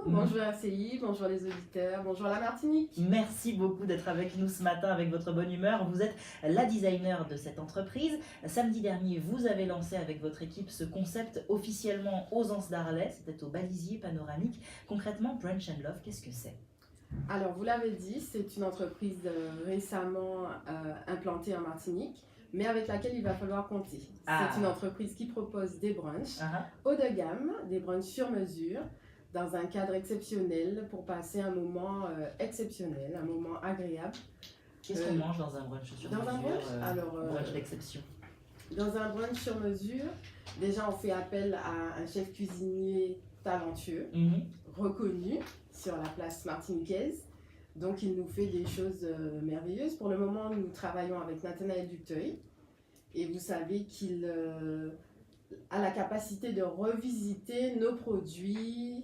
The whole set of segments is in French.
bonjour RCI, bonjour les auditeurs, bonjour la Martinique. Merci beaucoup d'être avec nous ce matin avec votre bonne humeur. Vous êtes la designer de cette entreprise. Samedi dernier, vous avez lancé avec votre équipe ce concept officiellement aux Anses d'Arlet. C'était au Balisier Panoramique. Concrètement, Brunch and Love, qu'est-ce que c'est? Alors vous l'avez dit, c'est une entreprise récemment implantée en Martinique, mais avec laquelle il va falloir compter. C'est une entreprise qui propose des brunchs haut de gamme, des brunchs sur mesure, dans un cadre exceptionnel pour passer un moment exceptionnel, un moment agréable. Qu'est-ce qu'on mange dans un brunch sur mesure? Brunch d'exception. Dans un brunch sur mesure, déjà on fait appel à un chef cuisinier talentueux, reconnu sur la place martiniquaise. Donc il nous fait des choses merveilleuses. Pour le moment, nous travaillons avec Nathanaël Duteuil. Et vous savez qu'il a la capacité de revisiter nos produits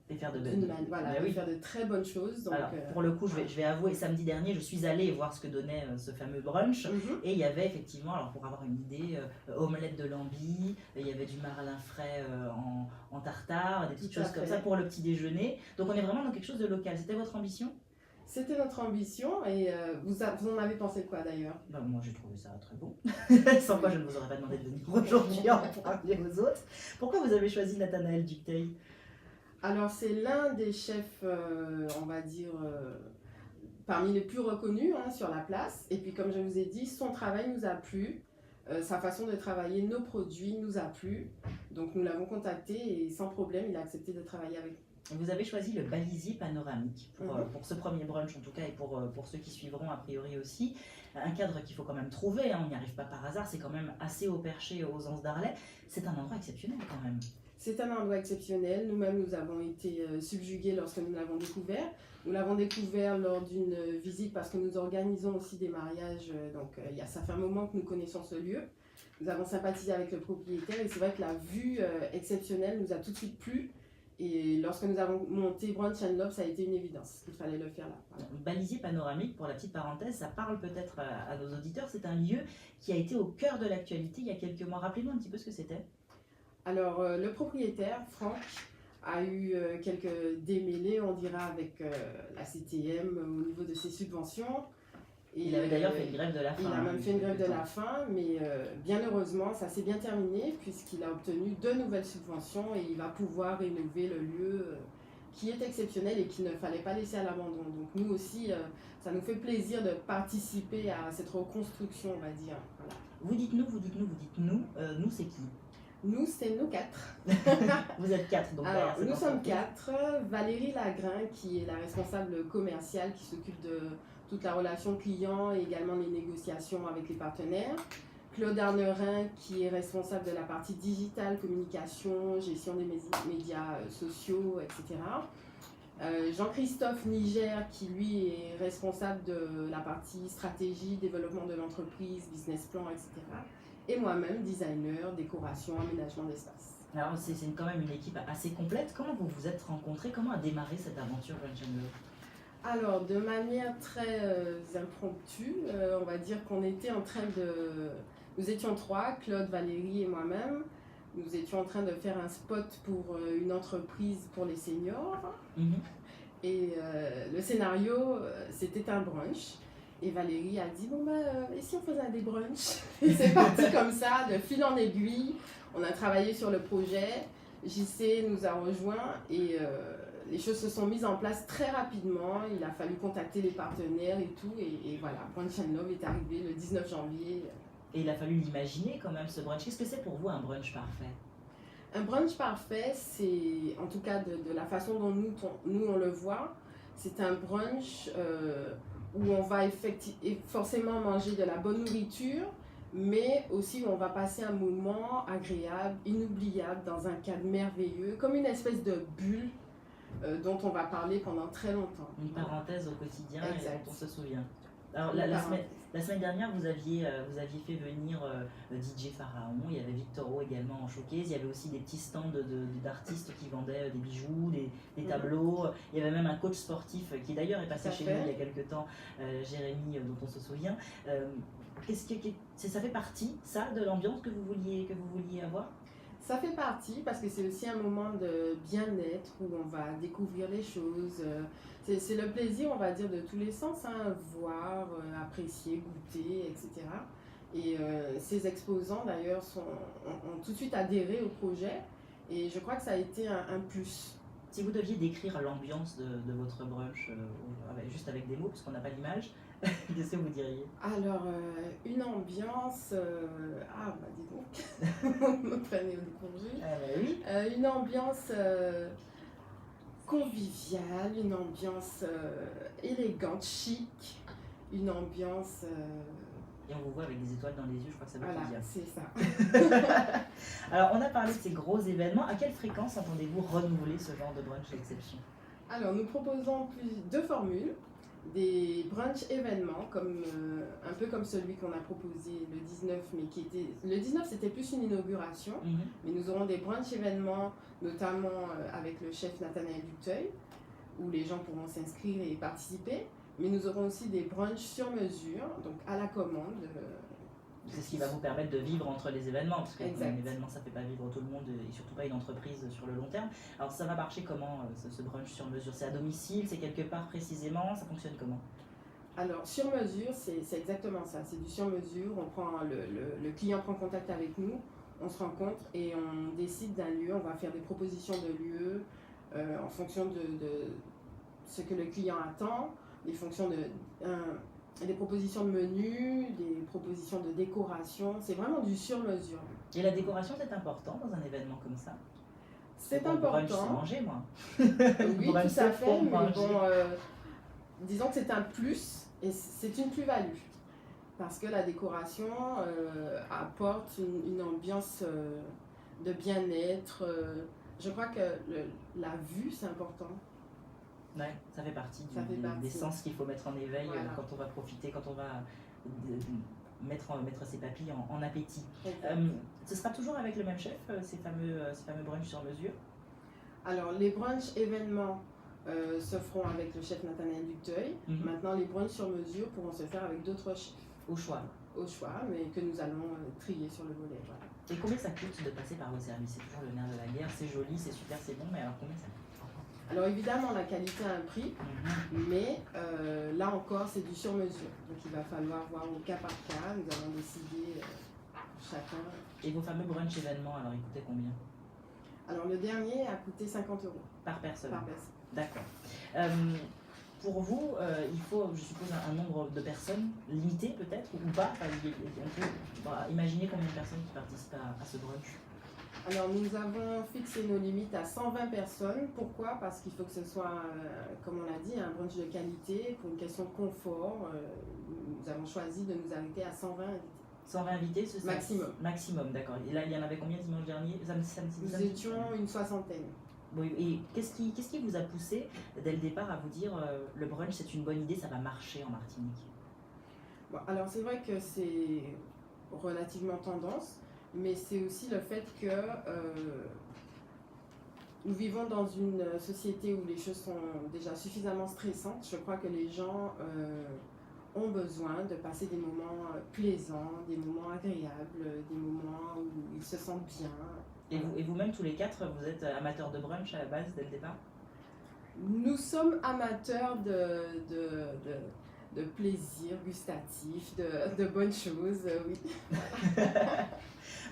et faire de faire de très bonnes choses. Donc, alors, pour le coup, je vais avouer, samedi dernier, je suis allée voir ce que donnait ce fameux brunch. Et il y avait effectivement, alors pour avoir une idée, omelette de lambi, il y avait du marlin frais en tartare, des petites choses comme ça pour le petit déjeuner. Donc on est vraiment dans quelque chose de local. C'était votre ambition? C'était notre ambition. Et vous en avez pensé quoi d'ailleurs? Moi j'ai trouvé ça très bon. Sans quoi je ne vous aurais pas demandé de venir aujourd'hui en parler aux autres. Pourquoi vous avez choisi Nathanaël Duteuil? Alors c'est l'un des chefs, on va dire, parmi les plus reconnus sur la place. Et puis comme je vous ai dit, son travail nous a plu, sa façon de travailler nos produits nous a plu. Donc nous l'avons contacté et sans problème, il a accepté de travailler avec nous. Vous avez choisi le Balisier Panoramique pour ce premier brunch en tout cas et pour ceux qui suivront a priori aussi. Un cadre qu'il faut quand même trouver, on n'y arrive pas par hasard, c'est quand même assez haut perché aux Anses d'Arlet. C'est un endroit exceptionnel quand même. C'est un endroit exceptionnel. Nous-mêmes, nous avons été subjugués lorsque nous l'avons découvert. Nous l'avons découvert lors d'une visite parce que nous organisons aussi des mariages. Donc, ça fait un moment que nous connaissons ce lieu. Nous avons sympathisé avec le propriétaire et c'est vrai que la vue exceptionnelle nous a tout de suite plu. Et lorsque nous avons monté Brunch and Love, ça a été une évidence. Il fallait le faire là. Voilà. Balisier Panoramique, pour la petite parenthèse, ça parle peut-être à nos auditeurs. C'est un lieu qui a été au cœur de l'actualité il y a quelques mois. Rappelez-nous un petit peu ce que c'était. Alors, le propriétaire, Franck, a eu quelques démêlés, on dira, avec la CTM au niveau de ses subventions. Et il avait d'ailleurs fait une grève de la faim. Il a même fait une grève de la faim, mais bien heureusement, ça s'est bien terminé puisqu'il a obtenu 2 nouvelles subventions et il va pouvoir rénover le lieu qui est exceptionnel et qu'il ne fallait pas laisser à l'abandon. Donc nous aussi, ça nous fait plaisir de participer à cette reconstruction, on va dire. Voilà. Vous dites nous, nous c'est qui? Nous, c'est nous 4. Vous êtes 4, donc alors, nous sommes 4. Valérie Lagrin, qui est la responsable commerciale, qui s'occupe de toute la relation client et également les négociations avec les partenaires. Claude Arnerin, qui est responsable de la partie digitale, communication, gestion des médias sociaux, etc. Jean-Christophe Niger, qui lui est responsable de la partie stratégie, développement de l'entreprise, business plan, etc. Et moi-même, designer, décoration, aménagement d'espace. Alors c'est quand même une équipe assez complète. Comment vous vous êtes rencontrés? Comment a démarré cette aventure Brunch and Love? Alors de manière très impromptue, on va dire qu'on était en train de... Nous étions 3, Claude, Valérie et moi-même. Nous étions en train de faire un spot pour une entreprise pour les seniors. Et le scénario, c'était un brunch. Et Valérie a dit, et si on faisait des brunchs? Et c'est parti comme ça, de fil en aiguille. On a travaillé sur le projet. JC nous a rejoints et les choses se sont mises en place très rapidement. Il a fallu contacter les partenaires et tout. Et voilà, Brunch and Love est arrivé le 19 janvier. Et il a fallu l'imaginer quand même, ce brunch. Qu'est-ce que c'est pour vous un brunch parfait? Un brunch parfait, c'est, en tout cas de la façon dont nous on le voit, c'est un brunch où on va forcément manger de la bonne nourriture, mais aussi où on va passer un moment agréable, inoubliable, dans un cadre merveilleux, comme une espèce de bulle dont on va parler pendant très longtemps. Une parenthèse au quotidien et dont on se souvient. Alors, la semaine dernière, vous aviez fait venir DJ Pharaon, il y avait Victoro également en showcase, il y avait aussi des petits stands d'artistes qui vendaient des bijoux, des tableaux, il y avait même un coach sportif qui d'ailleurs est passé chez nous il y a quelques temps, Jérémy, dont on se souvient. Ça fait partie, ça, de l'ambiance que vous vouliez avoir? Ça fait partie parce que c'est aussi un moment de bien-être où on va découvrir les choses. C'est le plaisir, on va dire, de tous les sens, hein, voir, apprécier, goûter, etc. Et ces exposants, d'ailleurs, ont tout de suite adhéré au projet et je crois que ça a été un plus. Si vous deviez décrire l'ambiance de votre brunch, juste avec des mots, parce qu'on n'a pas l'image, qu'est-ce que vous diriez? Alors, une ambiance... Ah, bah dis donc, on me prenait au dépourvu. Ah bah oui. Une ambiance conviviale, une ambiance élégante, chic, une ambiance... Et on vous voit avec des étoiles dans les yeux, je crois que ça veut Voilà, tout dire. c'est ça. Alors, on a parlé de ces gros événements. À quelle fréquence entendez-vous renouveler ce genre de brunch d'exception? Alors, nous proposons deux formules. Des brunchs événements, un peu comme celui qu'on a proposé le 19, mais qui était... Le 19, c'était plus une inauguration, mais nous aurons des brunchs événements, notamment avec le chef Nathanaël Duteuil, où les gens pourront s'inscrire et participer. Mais nous aurons aussi des brunchs sur mesure, donc à la commande. C'est ce qui va vous permettre de vivre entre les événements, parce qu'un événement, ça ne fait pas vivre tout le monde et surtout pas une entreprise sur le long terme. Alors ça va marcher comment, ce brunch sur mesure? C'est à domicile, c'est quelque part précisément, ça fonctionne comment? Alors sur mesure, c'est exactement ça, c'est du sur mesure. On prend le client prend contact avec nous, on se rencontre et on décide d'un lieu, on va faire des propositions de lieu en fonction de ce que le client attend, des propositions de menu, des propositions de décoration, c'est vraiment du sur-mesure. Et la décoration, c'est important dans un événement comme ça? C'est important. C'est manger, moi. Oui, tout à fait, mais bon, disons que c'est un plus et c'est une plus-value. Parce que la décoration apporte une ambiance de bien-être. Je crois que la vue, c'est important. Ouais, ça fait partie des sens qu'il faut mettre en éveil quand on va profiter, quand on va mettre ses papilles en appétit. Ce sera toujours avec le même chef, ces fameux brunchs sur mesure? Alors, les brunchs événements se feront avec le chef Nathanaël Duteuil. Maintenant, les brunchs sur mesure pourront se faire avec d'autres chefs. Au choix? Au choix, mais que nous allons trier sur le volet. Voilà. Et combien ça coûte de passer par vos services? C'est toujours le nerf de la guerre, c'est joli, c'est super, c'est bon, mais alors combien ça coûte? Alors évidemment, la qualité a un prix, mais là encore, c'est du sur-mesure. Donc il va falloir voir au cas par cas, nous allons décider chacun. Et vos fameux brunch événements, alors ils coûtaient combien? Alors le dernier a coûté 50 € par personne. Par personne. D'accord. Pour vous, il faut, je suppose, un nombre de personnes limité peut-être, ou pas? Enfin, on peut imaginer combien de personnes qui participent à ce brunch? Alors nous avons fixé nos limites à 120 personnes. Pourquoi? Parce qu'il faut que ce soit, comme on l'a dit, un brunch de qualité, pour une question de confort. Nous avons choisi de nous arrêter à 120 invités. 120 invités, c'est ça? Maximum. Maximum, d'accord. Et là, il y en avait combien dimanche dernier? Nous étions une soixantaine. Bon, et qu'est-ce qui vous a poussé dès le départ à vous dire le brunch c'est une bonne idée, ça va marcher en Martinique? Bon, alors c'est vrai que c'est relativement tendance, mais c'est aussi le fait que nous vivons dans une société où les choses sont déjà suffisamment stressantes. Je crois que les gens ont besoin de passer des moments plaisants, des moments agréables, des moments où ils se sentent bien. Et vous-même, tous les quatre, vous êtes amateurs de brunch à la base, dès le départ? Nous sommes amateurs de plaisir gustatif, de bonnes choses, oui.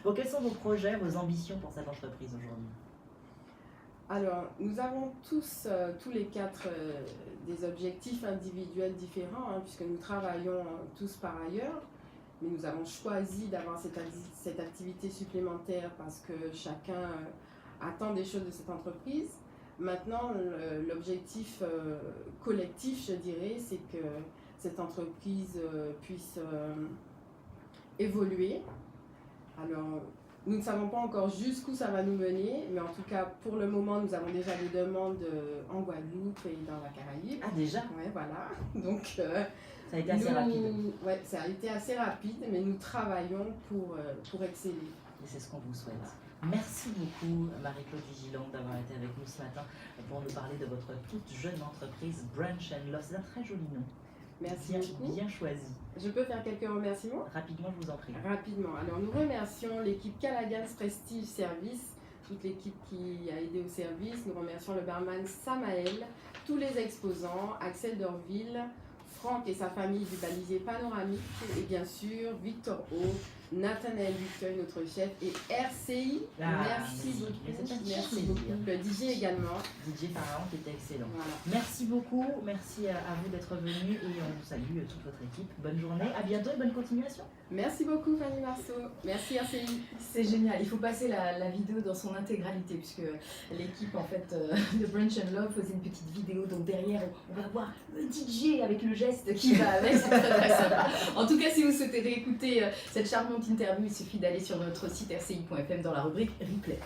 Bon, quels sont vos projets, vos ambitions pour cette entreprise aujourd'hui? Alors, nous avons tous les quatre, des objectifs individuels différents, hein, puisque nous travaillons tous par ailleurs. Mais nous avons choisi d'avoir cette activité supplémentaire parce que chacun attend des choses de cette entreprise. Maintenant, l'objectif collectif, je dirais, c'est que cette entreprise puisse évoluer. Alors, nous ne savons pas encore jusqu'où ça va nous mener, mais en tout cas, pour le moment, nous avons déjà des demandes en Guadeloupe et dans la Caraïbe. Ah, déjà? Oui, voilà. Donc, ça a été assez rapide. Oui, ça a été assez rapide, mais nous travaillons pour exceller. Et c'est ce qu'on vous souhaite. Merci beaucoup, Marie-Claude Vigilant, d'avoir été avec nous ce matin pour nous parler de votre toute jeune entreprise Brunch & Love. C'est un très joli nom. Merci beaucoup. Bien choisi. Je peux faire quelques remerciements? Rapidement, je vous en prie. Rapidement. Alors, nous remercions l'équipe Callaghan's Prestige Service, toute l'équipe qui a aidé au service. Nous remercions le barman Samaël, tous les exposants, Axel Dorville, Franck et sa famille du balisier panoramique, et bien sûr Victor O, Nathanaël Duceuil, notre chef, et RCI. Merci beaucoup. Le DJ également. DJ Pharaon qui était excellent. Voilà. Merci beaucoup. Merci à vous d'être venus et on vous salue toute votre équipe. Bonne journée. À bientôt et bonne continuation. Merci beaucoup Fanny Marceau. Merci RCI. C'est génial. Il faut passer la vidéo dans son intégralité puisque l'équipe en fait de Brunch and Love faisait une petite vidéo. Donc derrière, on va voir le DJ avec le geste qui va avec. C'est très sympa. En tout cas, si vous souhaitez réécouter cette charmante interview, il suffit d'aller sur notre site rci.fm dans la rubrique replay.